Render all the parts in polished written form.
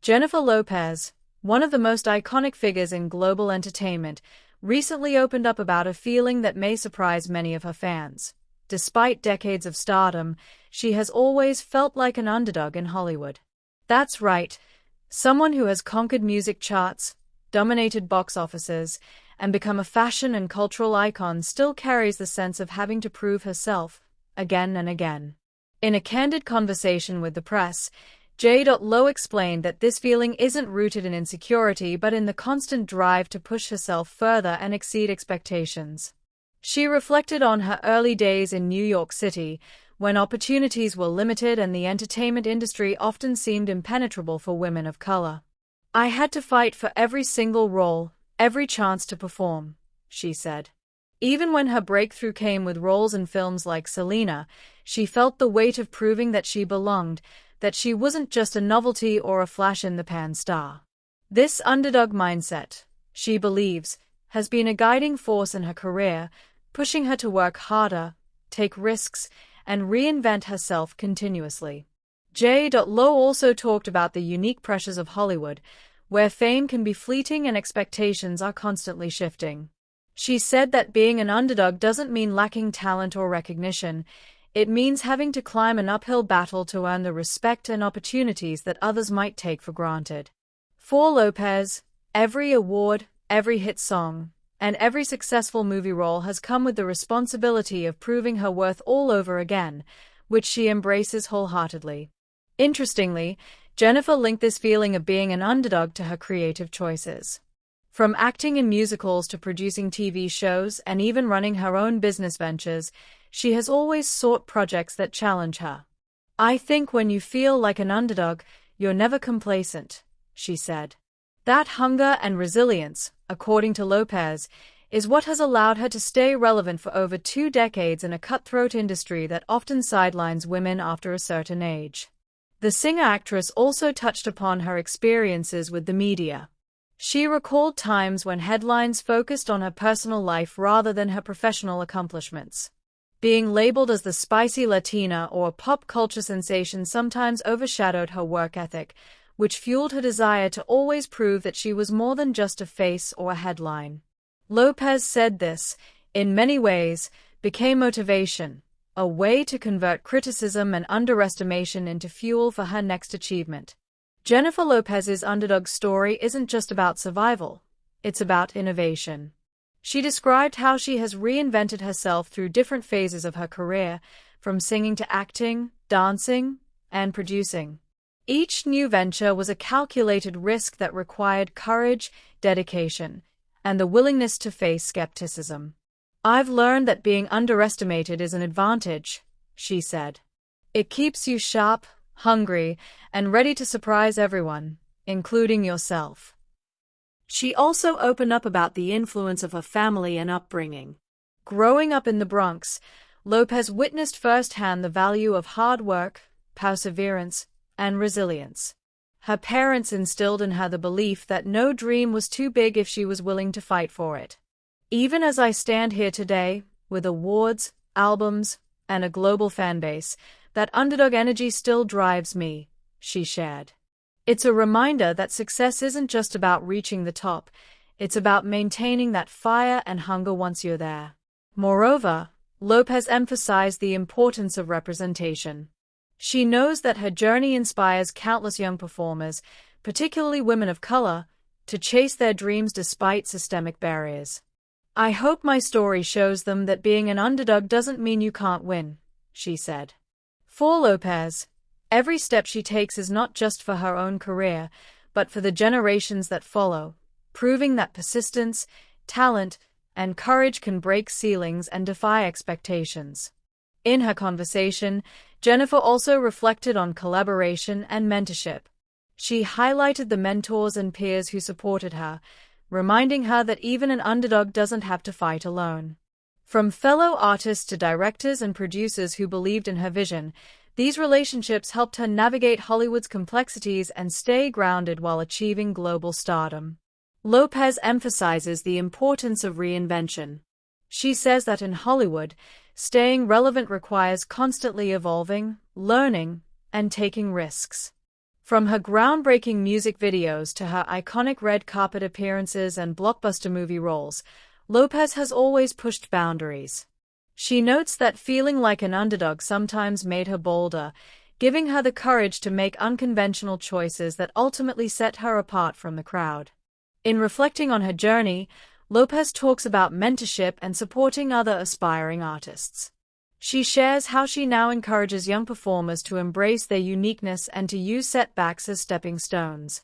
Jennifer Lopez, one of the most iconic figures in global entertainment, recently opened up about a feeling that may surprise many of her fans. Despite decades of stardom, she has always felt like an underdog in Hollywood. That's right, someone who has conquered music charts, dominated box offices, and become a fashion and cultural icon still carries the sense of having to prove herself, again and again. In a candid conversation with the press, J.Lo explained that this feeling isn't rooted in insecurity but in the constant drive to push herself further and exceed expectations. She reflected on her early days in New York City, when opportunities were limited and the entertainment industry often seemed impenetrable for women of color. "I had to fight for every single role, every chance to perform," she said. Even when her breakthrough came with roles in films like Selena, she felt the weight of proving that she belonged, that she wasn't just a novelty or a flash-in-the-pan star. This underdog mindset, she believes, has been a guiding force in her career, pushing her to work harder, take risks, and reinvent herself continuously. J.Lo also talked about the unique pressures of Hollywood, where fame can be fleeting and expectations are constantly shifting. She said that being an underdog doesn't mean lacking talent or recognition. It means having to climb an uphill battle to earn the respect and opportunities that others might take for granted. For Lopez, every award, every hit song, and every successful movie role has come with the responsibility of proving her worth all over again, which she embraces wholeheartedly. Interestingly, Jennifer linked this feeling of being an underdog to her creative choices. From acting in musicals to producing TV shows and even running her own business ventures, she has always sought projects that challenge her. "I think when you feel like an underdog, you're never complacent," she said. That hunger and resilience, according to Lopez, is what has allowed her to stay relevant for over 2 decades in a cutthroat industry that often sidelines women after a certain age. The singer-actress also touched upon her experiences with the media. She recalled times when headlines focused on her personal life rather than her professional accomplishments. Being labeled as the spicy Latina or pop culture sensation sometimes overshadowed her work ethic, which fueled her desire to always prove that she was more than just a face or a headline. Lopez said this, in many ways, became motivation, a way to convert criticism and underestimation into fuel for her next achievement. Jennifer Lopez's underdog story isn't just about survival, it's about innovation. She described how she has reinvented herself through different phases of her career, from singing to acting, dancing, and producing. Each new venture was a calculated risk that required courage, dedication, and the willingness to face skepticism. "I've learned that being underestimated is an advantage," she said. "It keeps you sharp, hungry, and ready to surprise everyone, including yourself." She also opened up about the influence of her family and upbringing. Growing up in the Bronx, Lopez witnessed firsthand the value of hard work, perseverance, and resilience. Her parents instilled in her the belief that no dream was too big if she was willing to fight for it. "Even as I stand here today, with awards, albums, and a global fanbase, that underdog energy still drives me," she shared. "It's a reminder that success isn't just about reaching the top, it's about maintaining that fire and hunger once you're there." Moreover, Lopez emphasized the importance of representation. She knows that her journey inspires countless young performers, particularly women of color, to chase their dreams despite systemic barriers. "I hope my story shows them that being an underdog doesn't mean you can't win," she said. For Lopez, every step she takes is not just for her own career, but for the generations that follow, proving that persistence, talent, and courage can break ceilings and defy expectations. In her conversation, Jennifer also reflected on collaboration and mentorship. She highlighted the mentors and peers who supported her, reminding her that even an underdog doesn't have to fight alone. From fellow artists to directors and producers who believed in her vision, these relationships helped her navigate Hollywood's complexities and stay grounded while achieving global stardom. Lopez emphasizes the importance of reinvention. She says that in Hollywood, staying relevant requires constantly evolving, learning, and taking risks. From her groundbreaking music videos to her iconic red carpet appearances and blockbuster movie roles, Lopez has always pushed boundaries. She notes that feeling like an underdog sometimes made her bolder, giving her the courage to make unconventional choices that ultimately set her apart from the crowd. In reflecting on her journey, Lopez talks about mentorship and supporting other aspiring artists. She shares how she now encourages young performers to embrace their uniqueness and to use setbacks as stepping stones.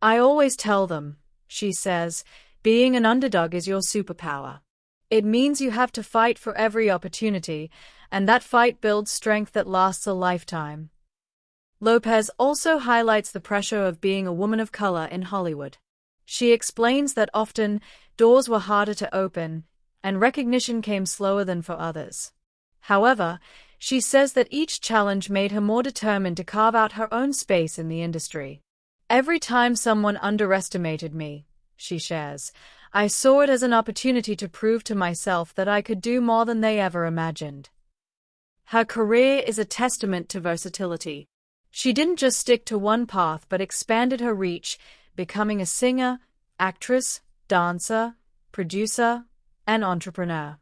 "I always tell them," she says, "being an underdog is your superpower. It means you have to fight for every opportunity, and that fight builds strength that lasts a lifetime." Lopez also highlights the pressure of being a woman of color in Hollywood. She explains that often doors were harder to open, and recognition came slower than for others. However, she says that each challenge made her more determined to carve out her own space in the industry. "Every time someone underestimated me," she shares, "I saw it as an opportunity to prove to myself that I could do more than they ever imagined." Her career is a testament to versatility. She didn't just stick to one path but expanded her reach, becoming a singer, actress, dancer, producer, and entrepreneur.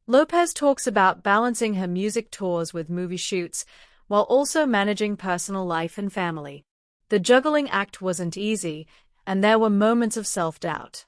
Lopez talks about balancing her music tours with movie shoots, while also managing personal life and family. The juggling act wasn't easy, and there were moments of self-doubt.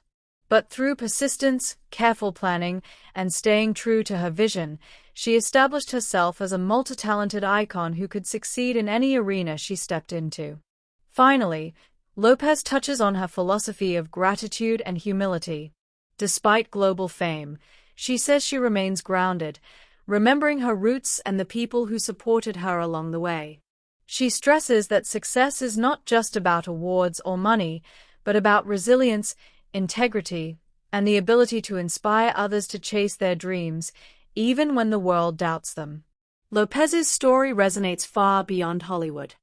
But through persistence, careful planning, and staying true to her vision, she established herself as a multi-talented icon who could succeed in any arena she stepped into. Finally, Lopez touches on her philosophy of gratitude and humility. Despite global fame, she says she remains grounded, remembering her roots and the people who supported her along the way. She stresses that success is not just about awards or money, but about resilience, integrity, and the ability to inspire others to chase their dreams, even when the world doubts them. Lopez's story resonates far beyond Hollywood.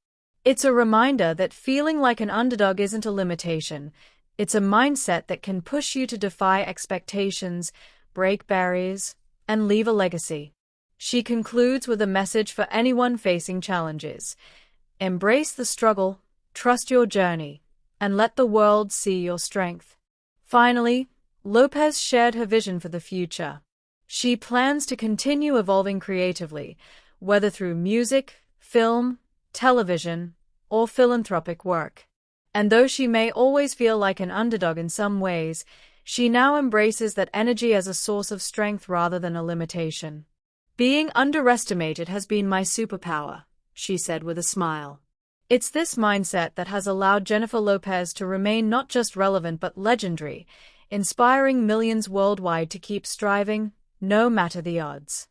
It's a reminder that feeling like an underdog isn't a limitation. It's a mindset that can push you to defy expectations, break barriers, and leave a legacy. She concludes with a message for anyone facing challenges. Embrace the struggle, trust your journey, and let the world see your strength. Finally, Lopez shared her vision for the future. She plans to continue evolving creatively, whether through music, film, television, or philanthropic work. And though she may always feel like an underdog in some ways, she now embraces that energy as a source of strength rather than a limitation. "Being underestimated has been my superpower," she said with a smile. It's this mindset that has allowed Jennifer Lopez to remain not just relevant but legendary, inspiring millions worldwide to keep striving, no matter the odds.